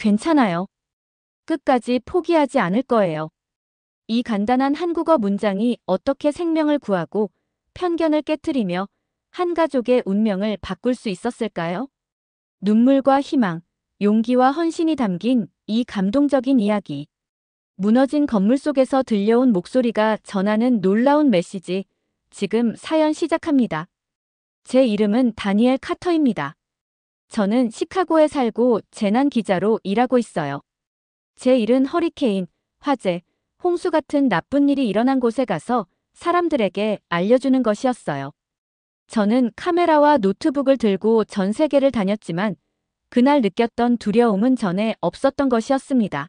괜찮아요. 끝까지 포기하지 않을 거예요. 이 간단한 한국어 문장이 어떻게 생명을 구하고 편견을 깨트리며 한 가족의 운명을 바꿀 수 있었을까요? 눈물과 희망, 용기와 헌신이 담긴 이 감동적인 이야기. 무너진 건물 속에서 들려온 목소리가 전하는 놀라운 메시지. 지금 사연 시작합니다. 제 이름은 다니엘 카터입니다. 저는 시카고에 살고 재난 기자로 일하고 있어요. 제 일은 허리케인, 화재, 홍수 같은 나쁜 일이 일어난 곳에 가서 사람들에게 알려주는 것이었어요. 저는 카메라와 노트북을 들고 전 세계를 다녔지만 그날 느꼈던 두려움은 전에 없었던 것이었습니다.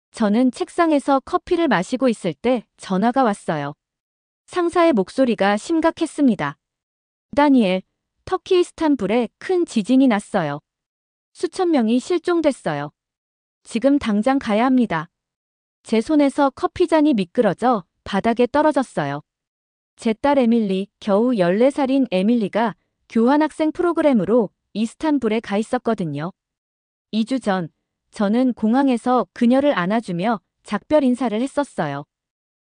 저는 책상에서 커피를 마시고 있을 때 전화가 왔어요. 상사의 목소리가 심각했습니다. 다니엘, 터키 이스탄불에 큰 지진이 났어요. 수천 명이 실종됐어요. 지금 당장 가야 합니다. 제 손에서 커피잔이 미끄러져 바닥에 떨어졌어요. 제 딸 에밀리, 겨우 14살인 에밀리가 교환학생 프로그램으로 이스탄불에 가 있었거든요. 2주 전, 저는 공항에서 그녀를 안아주며 작별 인사를 했었어요.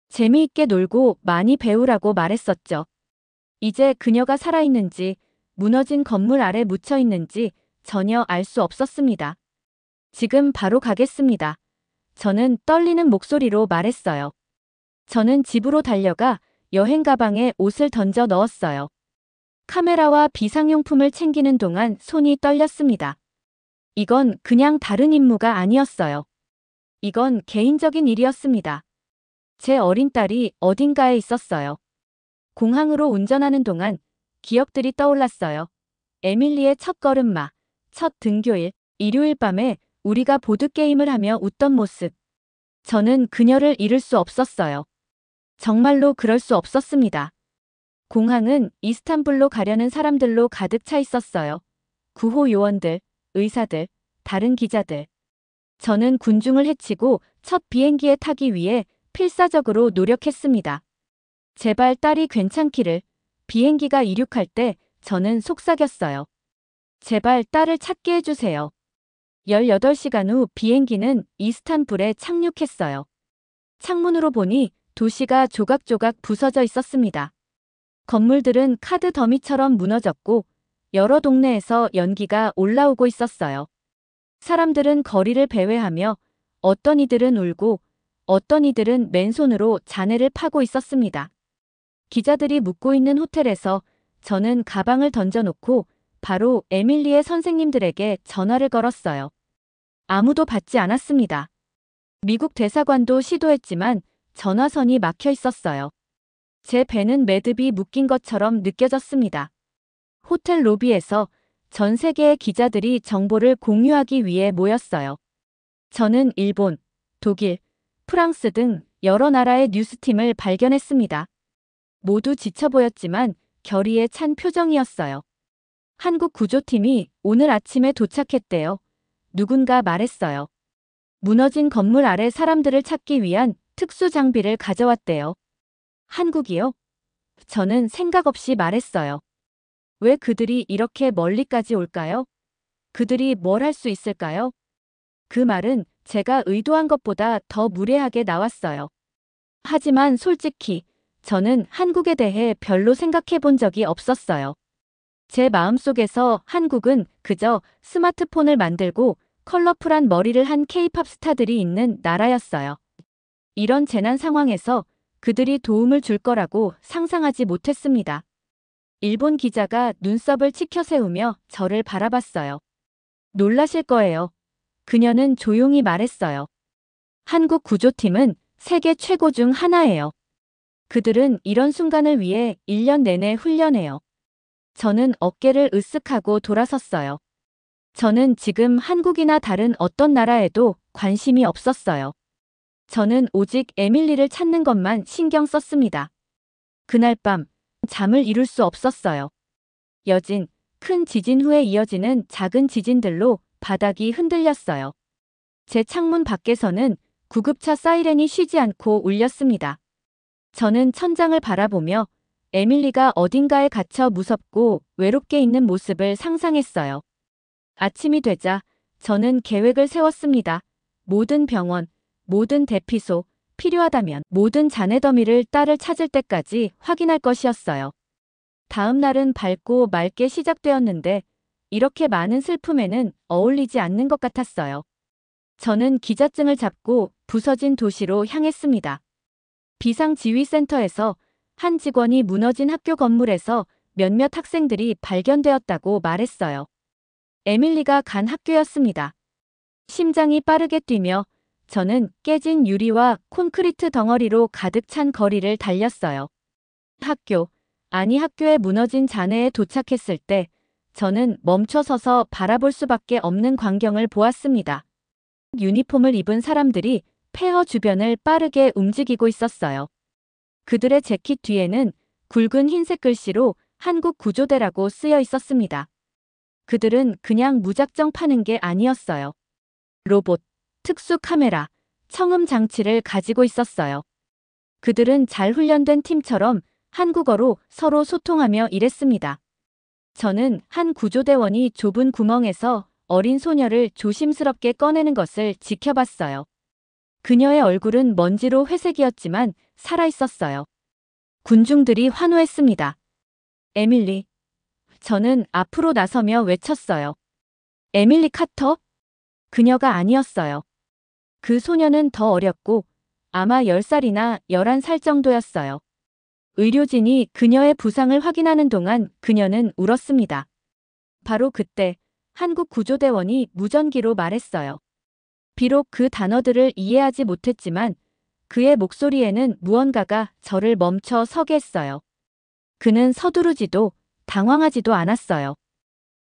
재미있게 놀고 많이 배우라고 말했었죠. 이제 그녀가 살아있는지, 무너진 건물 아래 묻혀 있는지 전혀 알 수 없었습니다. 지금 바로 가겠습니다. 저는 떨리는 목소리로 말했어요. 저는 집으로 달려가 여행 가방에 옷을 던져 넣었어요. 카메라와 비상용품을 챙기는 동안 손이 떨렸습니다. 이건 그냥 다른 임무가 아니었어요. 이건 개인적인 일이었습니다. 제 어린 딸이 어딘가에 있었어요. 공항으로 운전하는 동안 기억들이 떠올랐어요. 에밀리의 첫 걸음마, 첫 등교일, 일요일 밤에 우리가 보드게임을 하며 웃던 모습. 저는 그녀를 잃을 수 없었어요. 정말로 그럴 수 없었습니다. 공항은 이스탄불로 가려는 사람들로 가득 차 있었어요. 구호 요원들, 의사들, 다른 기자들. 저는 군중을 헤치고 첫 비행기에 타기 위해 필사적으로 노력했습니다. 제발 딸이 괜찮기를. 비행기가 이륙할 때 저는 속삭였어요. 제발 딸을 찾게 해주세요. 18시간 후 비행기는 이스탄불에 착륙했어요. 창문으로 보니 도시가 조각조각 부서져 있었습니다. 건물들은 카드 더미처럼 무너졌고 여러 동네에서 연기가 올라오고 있었어요. 사람들은 거리를 배회하며 어떤 이들은 울고 어떤 이들은 맨손으로 잔해를 파고 있었습니다. 기자들이 묵고 있는 호텔에서 저는 가방을 던져놓고 바로 에밀리의 선생님들에게 전화를 걸었어요. 아무도 받지 않았습니다. 미국 대사관도 시도했지만 전화선이 막혀 있었어요. 제 배는 매듭이 묶인 것처럼 느껴졌습니다. 호텔 로비에서 전 세계의 기자들이 정보를 공유하기 위해 모였어요. 저는 일본, 독일, 프랑스 등 여러 나라의 뉴스팀을 발견했습니다. 모두 지쳐 보였지만 결의에 찬 표정이었어요. 한국 구조팀이 오늘 아침에 도착했대요. 누군가 말했어요. 무너진 건물 아래 사람들을 찾기 위한 특수 장비를 가져왔대요. 한국이요? 저는 생각 없이 말했어요. 왜 그들이 이렇게 멀리까지 올까요? 그들이 뭘 할 수 있을까요? 그 말은 제가 의도한 것보다 더 무례하게 나왔어요. 하지만 솔직히 저는 한국에 대해 별로 생각해 본 적이 없었어요. 제 마음속에서 한국은 그저 스마트폰을 만들고 컬러풀한 머리를 한 케이팝 스타들이 있는 나라였어요. 이런 재난 상황에서 그들이 도움을 줄 거라고 상상하지 못했습니다. 일본 기자가 눈썹을 치켜세우며 저를 바라봤어요. 놀라실 거예요. 그녀는 조용히 말했어요. 한국 구조팀은 세계 최고 중 하나예요. 그들은 이런 순간을 위해 1년 내내 훈련해요. 저는 어깨를 으쓱하고 돌아섰어요. 저는 지금 한국이나 다른 어떤 나라에도 관심이 없었어요. 저는 오직 에밀리를 찾는 것만 신경 썼습니다. 그날 밤 잠을 이룰 수 없었어요. 여진, 큰 지진 후에 이어지는 작은 지진들로 바닥이 흔들렸어요. 제 창문 밖에서는 구급차 사이렌이 쉬지 않고 울렸습니다. 저는 천장을 바라보며 에밀리가 어딘가에 갇혀 무섭고 외롭게 있는 모습을 상상했어요. 아침이 되자 저는 계획을 세웠습니다. 모든 병원, 모든 대피소, 필요하다면 모든 잔해 더미를 딸을 찾을 때까지 확인할 것이었어요. 다음 날은 밝고 맑게 시작되었는데 이렇게 많은 슬픔에는 어울리지 않는 것 같았어요. 저는 기자증을 잡고 부서진 도시로 향했습니다. 비상지휘센터에서 한 직원이 무너진 학교 건물에서 몇몇 학생들이 발견되었다고 말했어요. 에밀리가 간 학교였습니다. 심장이 빠르게 뛰며 저는 깨진 유리와 콘크리트 덩어리로 가득 찬 거리를 달렸어요. 학교에 무너진 잔해에 도착했을 때 저는 멈춰서서 바라볼 수밖에 없는 광경을 보았습니다. 유니폼을 입은 사람들이 폐허 주변을 빠르게 움직이고 있었어요. 그들의 재킷 뒤에는 굵은 흰색 글씨로 한국 구조대라고 쓰여 있었습니다. 그들은 그냥 무작정 파는 게 아니었어요. 로봇, 특수 카메라, 청음 장치를 가지고 있었어요. 그들은 잘 훈련된 팀처럼 한국어로 서로 소통하며 일했습니다. 저는 한 구조대원이 좁은 구멍에서 어린 소녀를 조심스럽게 꺼내는 것을 지켜봤어요. 그녀의 얼굴은 먼지로 회색이었지만 살아있었어요. 군중들이 환호했습니다. 에밀리. 저는 앞으로 나서며 외쳤어요. 에밀리 카터? 그녀가 아니었어요. 그 소녀는 더 어렸고 아마 10살이나 11살 정도였어요. 의료진이 그녀의 부상을 확인하는 동안 그녀는 울었습니다. 바로 그때 한국 구조대원이 무전기로 말했어요. 비록 그 단어들을 이해하지 못했지만 그의 목소리에는 무언가가 저를 멈춰 서게 했어요. 그는 서두르지도 당황하지도 않았어요.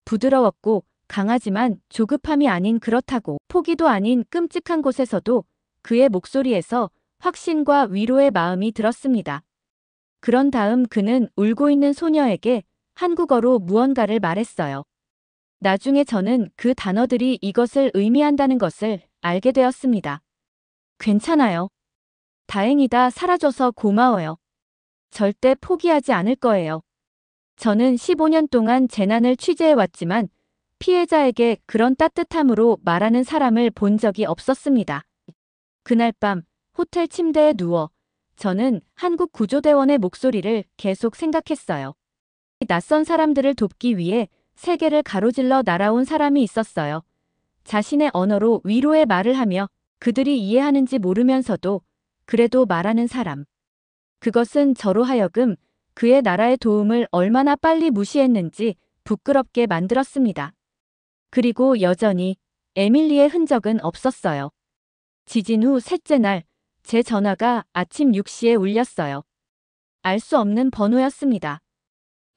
부드러웠고 강하지만 조급함이 아닌 그렇다고 포기도 아닌 끔찍한 곳에서도 그의 목소리에서 확신과 위로의 마음이 들었습니다. 그런 다음 그는 울고 있는 소녀에게 한국어로 무언가를 말했어요. 나중에 저는 그 단어들이 이것을 의미한다는 것을 알게 되었습니다. 괜찮아요. 다행이다. 사라져서 고마워요. 절대 포기하지 않을 거예요. 저는 15년 동안 재난을 취재해왔지만 피해자에게 그런 따뜻함으로 말하는 사람을 본 적이 없었습니다. 그날 밤 호텔 침대에 누워 저는 한국 구조대원의 목소리를 계속 생각했어요. 낯선 사람들을 돕기 위해 세계를 가로질러 날아온 사람이 있었어요. 자신의 언어로 위로의 말을 하며 그들이 이해하는지 모르면서도 그래도 말하는 사람. 그것은 저로 하여금 그의 나라의 도움을 얼마나 빨리 무시했는지 부끄럽게 만들었습니다. 그리고 여전히 에밀리의 흔적은 없었어요. 지진 후 셋째 날, 제 전화가 아침 6시에 울렸어요. 알 수 없는 번호였습니다.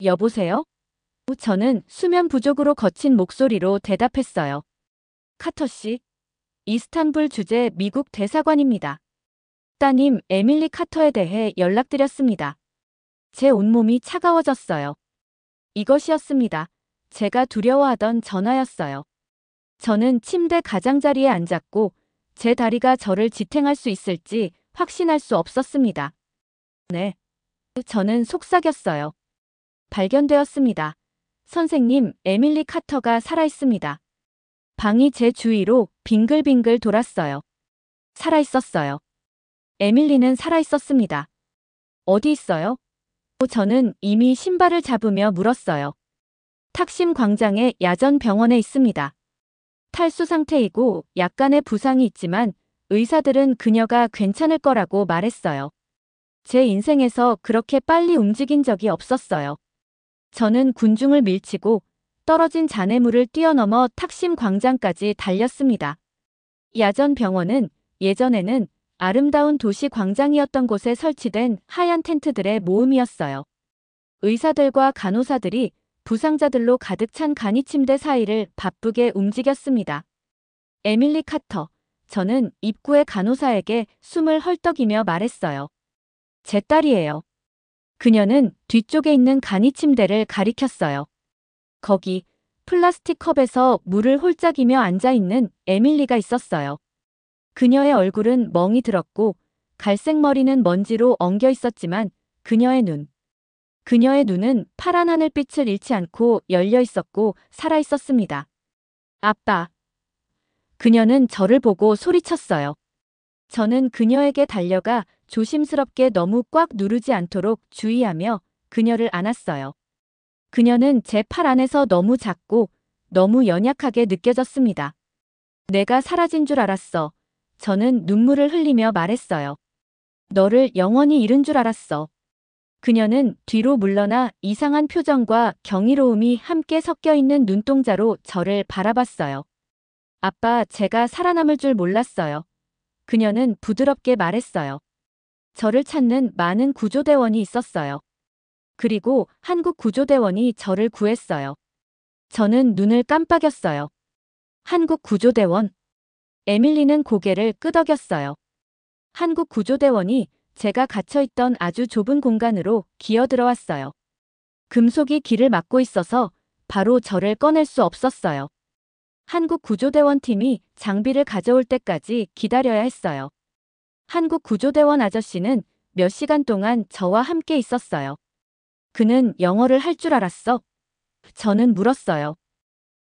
여보세요? 저는 수면 부족으로 거친 목소리로 대답했어요. 카터 씨, 이스탄불 주재 미국 대사관입니다. 따님 에밀리 카터에 대해 연락드렸습니다. 제 온몸이 차가워졌어요. 이것이었습니다. 제가 두려워하던 전화였어요. 저는 침대 가장자리에 앉았고 제 다리가 저를 지탱할 수 있을지 확신할 수 없었습니다. 네. 저는 속삭였어요. 발견되었습니다. 선생님, 에밀리 카터가 살아있습니다. 방이 제 주위로 빙글빙글 돌았어요. 살아있었어요. 에밀리는 살아있었습니다. 어디 있어요? 저는 이미 신발을 잡으며 물었어요. 탁심 광장의 야전 병원에 있습니다. 탈수 상태이고 약간의 부상이 있지만 의사들은 그녀가 괜찮을 거라고 말했어요. 제 인생에서 그렇게 빨리 움직인 적이 없었어요. 저는 군중을 밀치고 떨어진 잔해물을 뛰어넘어 탁심 광장까지 달렸습니다. 야전 병원은 예전에는 아름다운 도시 광장이었던 곳에 설치된 하얀 텐트들의 모음이었어요. 의사들과 간호사들이 부상자들로 가득 찬 간이 침대 사이를 바쁘게 움직였습니다. 에밀리 카터, 저는 입구의 간호사에게 숨을 헐떡이며 말했어요. 제 딸이에요. 그녀는 뒤쪽에 있는 간이 침대를 가리켰어요. 거기 플라스틱 컵에서 물을 홀짝이며 앉아있는 에밀리가 있었어요. 그녀의 얼굴은 멍이 들었고 갈색 머리는 먼지로 엉겨 있었지만 그녀의 눈은 파란 하늘빛을 잃지 않고 열려 있었고 살아 있었습니다. 아빠. 그녀는 저를 보고 소리쳤어요. 저는 그녀에게 달려가 조심스럽게 너무 꽉 누르지 않도록 주의하며 그녀를 안았어요. 그녀는 제 팔 안에서 너무 작고 너무 연약하게 느껴졌습니다. 내가 사라진 줄 알았어. 저는 눈물을 흘리며 말했어요. 너를 영원히 잃은 줄 알았어. 그녀는 뒤로 물러나 이상한 표정과 경이로움이 함께 섞여 있는 눈동자로 저를 바라봤어요. 아빠, 제가 살아남을 줄 몰랐어요. 그녀는 부드럽게 말했어요. 저를 찾는 많은 구조대원이 있었어요. 그리고 한국 구조대원이 저를 구했어요. 저는 눈을 깜빡였어요. 한국 구조대원. 에밀리는 고개를 끄덕였어요. 한국 구조대원이 제가 갇혀있던 아주 좁은 공간으로 기어들어왔어요. 금속이 길을 막고 있어서 바로 저를 꺼낼 수 없었어요. 한국 구조대원 팀이 장비를 가져올 때까지 기다려야 했어요. 한국 구조대원 아저씨는 몇 시간 동안 저와 함께 있었어요. 그는 영어를 할 줄 알았어? 저는 물었어요.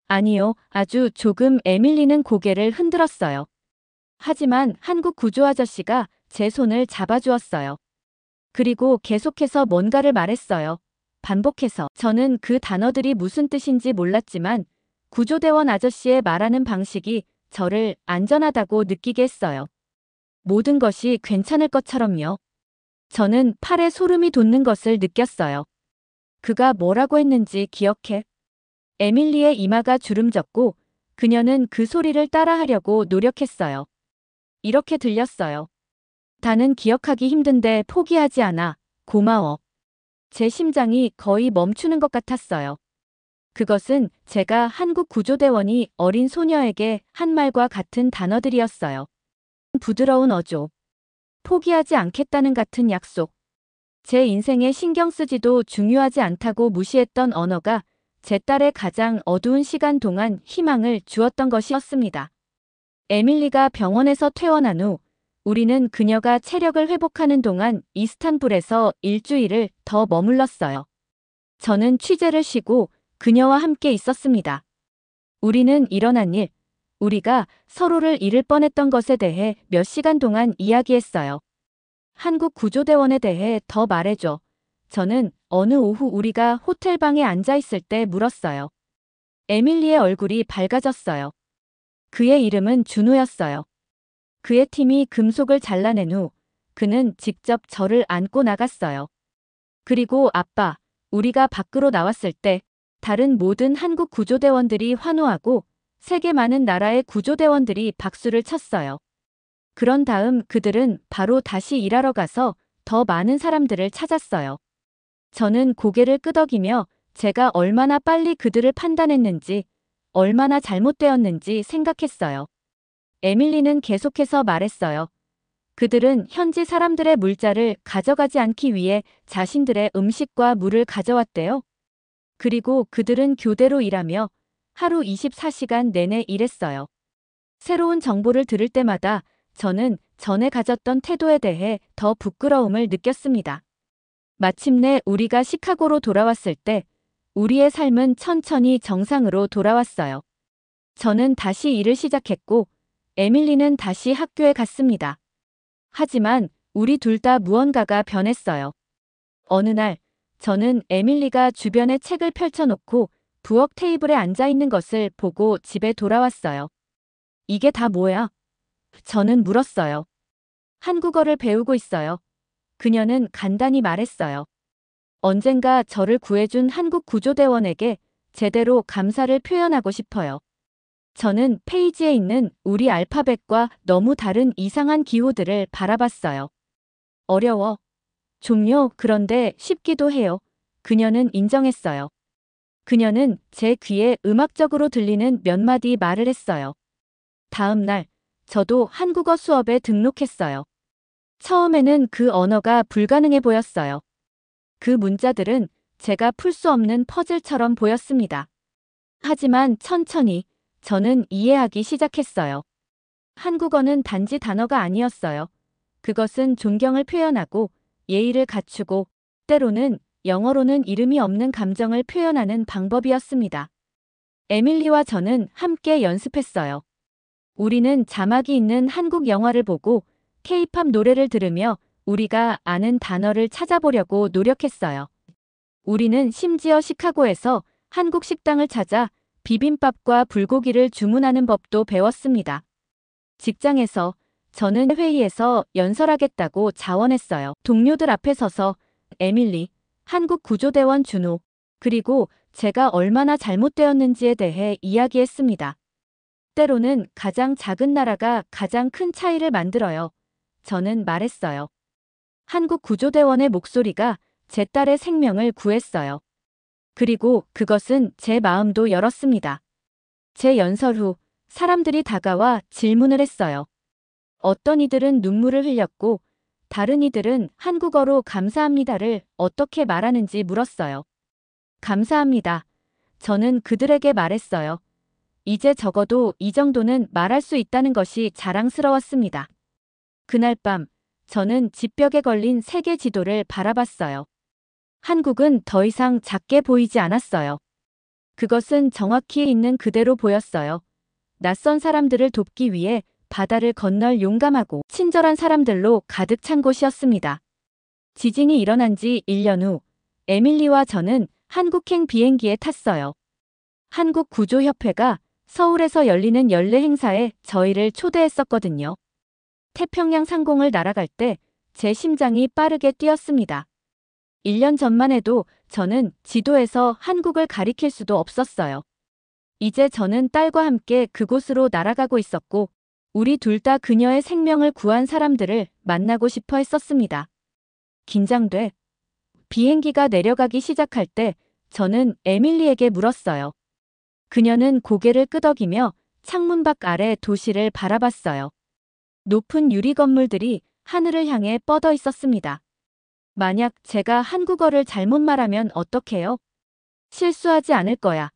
아니요, 아주 조금. 에밀리는 고개를 흔들었어요. 하지만 한국 구조 아저씨가 제 손을 잡아주었어요. 그리고 계속해서 뭔가를 말했어요. 반복해서. 저는 그 단어들이 무슨 뜻인지 몰랐지만 구조대원 아저씨의 말하는 방식이 저를 안전하다고 느끼게 했어요. 모든 것이 괜찮을 것처럼요. 저는 팔에 소름이 돋는 것을 느꼈어요. 그가 뭐라고 했는지 기억해? 에밀리의 이마가 주름졌고 그녀는 그 소리를 따라하려고 노력했어요. 이렇게 들렸어요. 다는 기억하기 힘든데 포기하지 않아. 고마워. 제 심장이 거의 멈추는 것 같았어요. 그것은 제가 한국 구조대원이 어린 소녀에게 한 말과 같은 단어들이었어요. 부드러운 어조. 포기하지 않겠다는 같은 약속. 제 인생에 신경 쓰지도 중요하지 않다고 무시했던 언어가 제 딸의 가장 어두운 시간 동안 희망을 주었던 것이었습니다. 에밀리가 병원에서 퇴원한 후 우리는 그녀가 체력을 회복하는 동안 이스탄불에서 일주일을 더 머물렀어요. 저는 취재를 쉬고 그녀와 함께 있었습니다. 우리는 일어난 일, 우리가 서로를 잃을 뻔했던 것에 대해 몇 시간 동안 이야기했어요. 한국 구조대원에 대해 더 말해줘. 저는 어느 오후 우리가 호텔방에 앉아 있을 때 물었어요. 에밀리의 얼굴이 밝아졌어요. 그의 이름은 준호였어요. 그의 팀이 금속을 잘라낸 후 그는 직접 저를 안고 나갔어요. 그리고 아빠, 우리가 밖으로 나왔을 때 다른 모든 한국 구조대원들이 환호하고 세계 많은 나라의 구조대원들이 박수를 쳤어요. 그런 다음 그들은 바로 다시 일하러 가서 더 많은 사람들을 찾았어요. 저는 고개를 끄덕이며 제가 얼마나 빨리 그들을 판단했는지, 얼마나 잘못되었는지 생각했어요. 에밀리는 계속해서 말했어요. 그들은 현지 사람들의 물자를 가져가지 않기 위해 자신들의 음식과 물을 가져왔대요. 그리고 그들은 교대로 일하며 하루 24시간 내내 일했어요. 새로운 정보를 들을 때마다 저는 전에 가졌던 태도에 대해 더 부끄러움을 느꼈습니다. 마침내 우리가 시카고로 돌아왔을 때 우리의 삶은 천천히 정상으로 돌아왔어요. 저는 다시 일을 시작했고 에밀리는 다시 학교에 갔습니다. 하지만 우리 둘 다 무언가가 변했어요. 어느 날 저는 에밀리가 주변에 책을 펼쳐놓고 부엌 테이블에 앉아 있는 것을 보고 집에 돌아왔어요. 이게 다 뭐야? 저는 물었어요. 한국어를 배우고 있어요. 그녀는 간단히 말했어요. 언젠가 저를 구해준 한국 구조대원에게 제대로 감사를 표현하고 싶어요. 저는 페이지에 있는 우리 알파벳과 너무 다른 이상한 기호들을 바라봤어요. 어려워. 좀요, 그런데 쉽기도 해요. 그녀는 인정했어요. 그녀는 제 귀에 음악적으로 들리는 몇 마디 말을 했어요. 다음 날, 저도 한국어 수업에 등록했어요. 처음에는 그 언어가 불가능해 보였어요. 그 문자들은 제가 풀 수 없는 퍼즐처럼 보였습니다. 하지만 천천히 저는 이해하기 시작했어요. 한국어는 단지 단어가 아니었어요. 그것은 존경을 표현하고 예의를 갖추고 때로는 영어로는 이름이 없는 감정을 표현하는 방법이었습니다. 에밀리와 저는 함께 연습했어요. 우리는 자막이 있는 한국 영화를 보고 K-팝 노래를 들으며 우리가 아는 단어를 찾아보려고 노력했어요. 우리는 심지어 시카고에서 한국 식당을 찾아 비빔밥과 불고기를 주문하는 법도 배웠습니다. 직장에서 저는 회의에서 연설하겠다고 자원했어요. 동료들 앞에 서서 에밀리, 한국 구조대원 준호, 그리고 제가 얼마나 잘못되었는지에 대해 이야기했습니다. 때로는 가장 작은 나라가 가장 큰 차이를 만들어요. 저는 말했어요. 한국 구조대원의 목소리가 제 딸의 생명을 구했어요. 그리고 그것은 제 마음도 열었습니다. 제 연설 후 사람들이 다가와 질문을 했어요. 어떤 이들은 눈물을 흘렸고 다른 이들은 한국어로 감사합니다를 어떻게 말하는지 물었어요. 감사합니다. 저는 그들에게 말했어요. 이제 적어도 이 정도는 말할 수 있다는 것이 자랑스러웠습니다. 그날 밤 저는 집벽에 걸린 세계 지도를 바라봤어요. 한국은 더 이상 작게 보이지 않았어요. 그것은 정확히 있는 그대로 보였어요. 낯선 사람들을 돕기 위해 바다를 건널 용감하고 친절한 사람들로 가득 찬 곳이었습니다. 지진이 일어난 지 1년 후 에밀리와 저는 한국행 비행기에 탔어요. 한국구조협회가 서울에서 열리는 연례 행사에 저희를 초대했었거든요. 태평양 상공을 날아갈 때 제 심장이 빠르게 뛰었습니다. 1년 전만 해도 저는 지도에서 한국을 가리킬 수도 없었어요. 이제 저는 딸과 함께 그곳으로 날아가고 있었고 우리 둘 다 그녀의 생명을 구한 사람들을 만나고 싶어 했었습니다. 긴장돼. 비행기가 내려가기 시작할 때 저는 에밀리에게 물었어요. 그녀는 고개를 끄덕이며 창문밖 아래 도시를 바라봤어요. 높은 유리 건물들이 하늘을 향해 뻗어 있었습니다. 만약 제가 한국어를 잘못 말하면 어떡해요? 실수하지 않을 거야.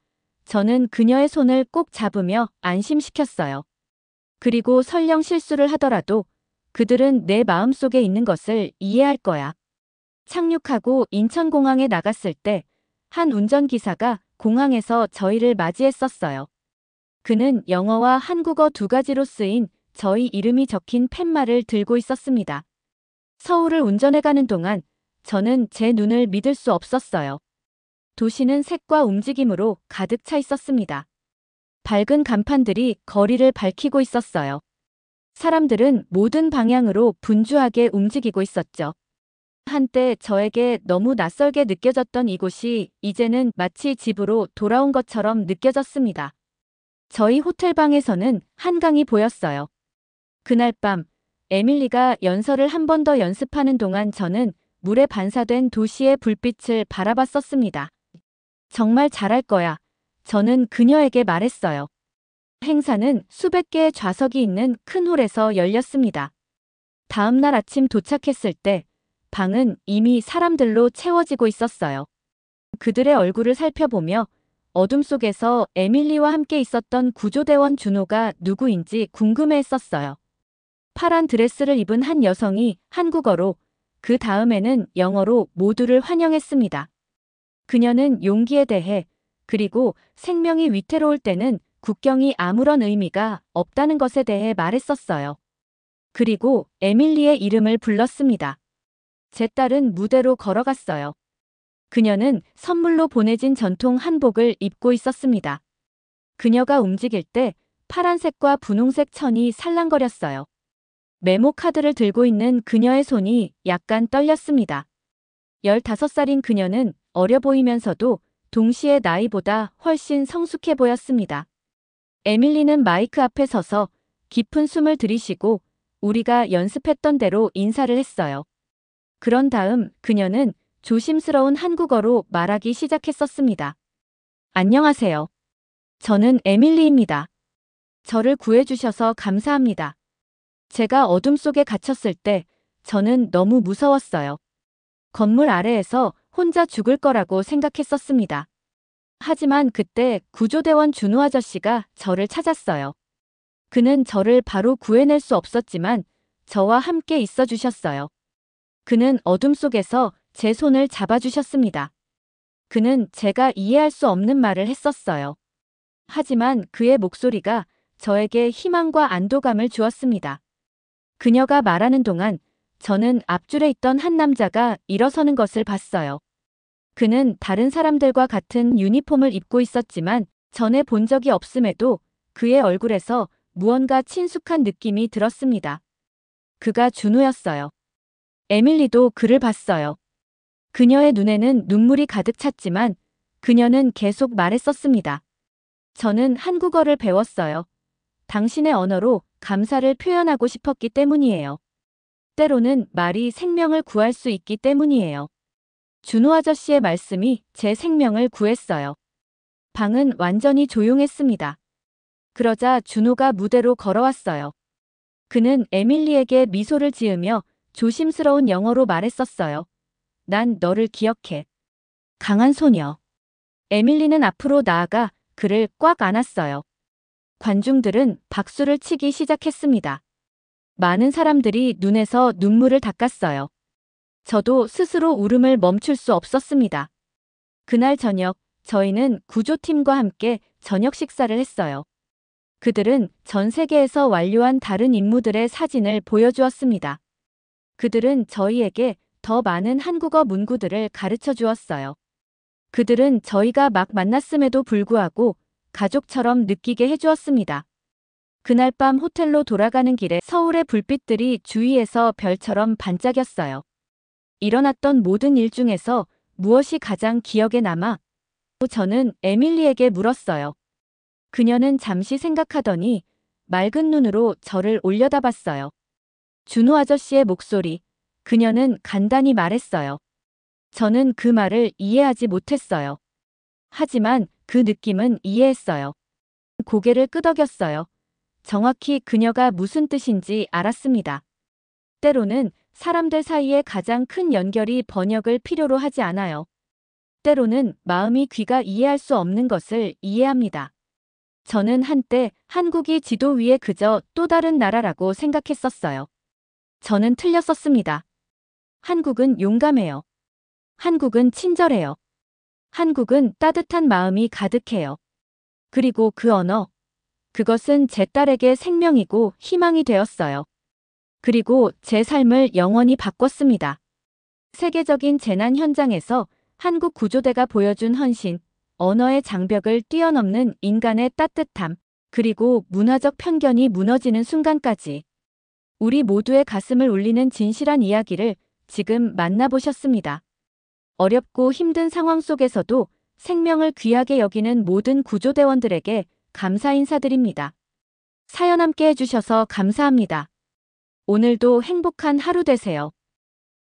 저는 그녀의 손을 꼭 잡으며 안심시켰어요. 그리고 설령 실수를 하더라도 그들은 내 마음속에 있는 것을 이해할 거야. 착륙하고 인천공항에 나갔을 때 한 운전기사가 공항에서 저희를 맞이했었어요. 그는 영어와 한국어 두 가지로 쓰인 저희 이름이 적힌 팻말을 들고 있었습니다. 서울을 운전해가는 동안 저는 제 눈을 믿을 수 없었어요. 도시는 색과 움직임으로 가득 차 있었습니다. 밝은 간판들이 거리를 밝히고 있었어요. 사람들은 모든 방향으로 분주하게 움직이고 있었죠. 한때 저에게 너무 낯설게 느껴졌던 이곳이 이제는 마치 집으로 돌아온 것처럼 느껴졌습니다. 저희 호텔방에서는 한강이 보였어요. 그날 밤 에밀리가 연설을 한 번 더 연습하는 동안 저는 물에 반사된 도시의 불빛을 바라봤었습니다. 정말 잘할 거야. 저는 그녀에게 말했어요. 행사는 수백 개의 좌석이 있는 큰 홀에서 열렸습니다. 다음 날 아침 도착했을 때 방은 이미 사람들로 채워지고 있었어요. 그들의 얼굴을 살펴보며 어둠 속에서 에밀리와 함께 있었던 구조대원 준호가 누구인지 궁금해했었어요. 파란 드레스를 입은 한 여성이 한국어로, 그 다음에는 영어로 모두를 환영했습니다. 그녀는 용기에 대해, 그리고 생명이 위태로울 때는 국경이 아무런 의미가 없다는 것에 대해 말했었어요. 그리고 에밀리의 이름을 불렀습니다. 제 딸은 무대로 걸어갔어요. 그녀는 선물로 보내진 전통 한복을 입고 있었습니다. 그녀가 움직일 때 파란색과 분홍색 천이 살랑거렸어요. 메모 카드를 들고 있는 그녀의 손이 약간 떨렸습니다. 15살인 그녀는 어려 보이면서도 동시에 나이보다 훨씬 성숙해 보였습니다. 에밀리는 마이크 앞에 서서 깊은 숨을 들이쉬고 우리가 연습했던 대로 인사를 했어요. 그런 다음 그녀는 조심스러운 한국어로 말하기 시작했었습니다. 안녕하세요. 저는 에밀리입니다. 저를 구해주셔서 감사합니다. 제가 어둠 속에 갇혔을 때 저는 너무 무서웠어요. 건물 아래에서 혼자 죽을 거라고 생각했었습니다. 하지만 그때 구조대원 준호 아저씨가 저를 찾았어요. 그는 저를 바로 구해낼 수 없었지만 저와 함께 있어 주셨어요. 그는 어둠 속에서 제 손을 잡아주셨습니다. 그는 제가 이해할 수 없는 말을 했었어요. 하지만 그의 목소리가 저에게 희망과 안도감을 주었습니다. 그녀가 말하는 동안 저는 앞줄에 있던 한 남자가 일어서는 것을 봤어요. 그는 다른 사람들과 같은 유니폼을 입고 있었지만 전에 본 적이 없음에도 그의 얼굴에서 무언가 친숙한 느낌이 들었습니다. 그가 준호였어요. 에밀리도 그를 봤어요. 그녀의 눈에는 눈물이 가득 찼지만 그녀는 계속 말했었습니다. 저는 한국어를 배웠어요. 당신의 언어로 감사를 표현하고 싶었기 때문이에요. 때로는 말이 생명을 구할 수 있기 때문이에요. 준호 아저씨의 말씀이 제 생명을 구했어요. 방은 완전히 조용했습니다. 그러자 준호가 무대로 걸어왔어요. 그는 에밀리에게 미소를 지으며 조심스러운 영어로 말했었어요. 난 너를 기억해. 강한 소녀. 에밀리는 앞으로 나아가 그를 꽉 안았어요. 관중들은 박수를 치기 시작했습니다. 많은 사람들이 눈에서 눈물을 닦았어요. 저도 스스로 울음을 멈출 수 없었습니다. 그날 저녁, 저희는 구조팀과 함께 저녁 식사를 했어요. 그들은 전 세계에서 완료한 다른 임무들의 사진을 보여주었습니다. 그들은 저희에게 더 많은 한국어 문구들을 가르쳐 주었어요. 그들은 저희가 막 만났음에도 불구하고 가족처럼 느끼게 해주었습니다. 그날 밤 호텔로 돌아가는 길에 서울의 불빛들이 주위에서 별처럼 반짝였어요. 일어났던 모든 일 중에서 무엇이 가장 기억에 남아? 저는 에밀리에게 물었어요. 그녀는 잠시 생각하더니 맑은 눈으로 저를 올려다봤어요. 준호 아저씨의 목소리. 그녀는 간단히 말했어요. 저는 그 말을 이해하지 못했어요. 하지만 그 느낌은 이해했어요. 고개를 끄덕였어요. 정확히 그녀가 무슨 뜻인지 알았습니다. 때로는 사람들 사이에 가장 큰 연결이 번역을 필요로 하지 않아요. 때로는 마음이 귀가 이해할 수 없는 것을 이해합니다. 저는 한때 한국이 지도 위에 그저 또 다른 나라라고 생각했었어요. 저는 틀렸었습니다. 한국은 용감해요. 한국은 친절해요. 한국은 따뜻한 마음이 가득해요. 그리고 그 언어. 그것은 제 딸에게 생명이고 희망이 되었어요. 그리고 제 삶을 영원히 바꿨습니다. 세계적인 재난 현장에서 한국 구조대가 보여준 헌신, 언어의 장벽을 뛰어넘는 인간의 따뜻함, 그리고 문화적 편견이 무너지는 순간까지 우리 모두의 가슴을 울리는 진실한 이야기를 지금 만나보셨습니다. 어렵고 힘든 상황 속에서도 생명을 귀하게 여기는 모든 구조대원들에게 감사 인사드립니다. 사연 함께 해주셔서 감사합니다. 오늘도 행복한 하루 되세요.